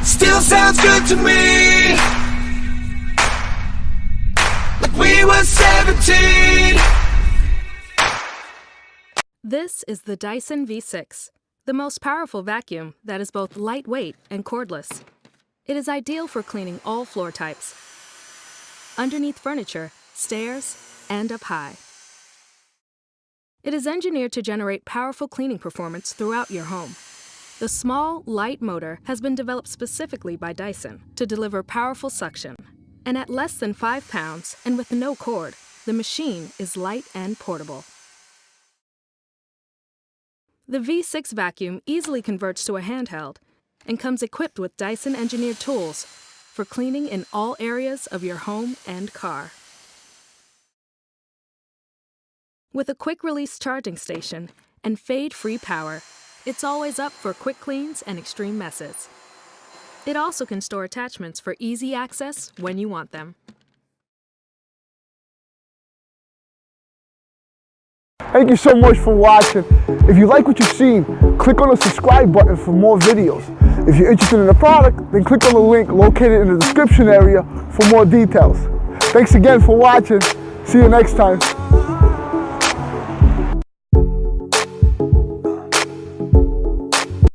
Still sounds good to me, like we were 17. This is the Dyson V6, the most powerful vacuum that is both lightweight and cordless. It is ideal for cleaning all floor types, underneath furniture, stairs, and up high. It is engineered to generate powerful cleaning performance throughout your home. The small, light motor has been developed specifically by Dyson to deliver powerful suction. And at less than 5 pounds and with no cord, the machine is light and portable. The V6 vacuum easily converts to a handheld and comes equipped with Dyson engineered tools for cleaning in all areas of your home and car. With a quick-release charging station and fade-free power, it's always up for quick cleans and extreme messes. It also can store attachments for easy access when you want them. Thank you so much for watching. If you like what you've seen, click on the subscribe button for more videos. If you're interested in the product, then click on the link located in the description area for more details. Thanks again for watching. See you next time.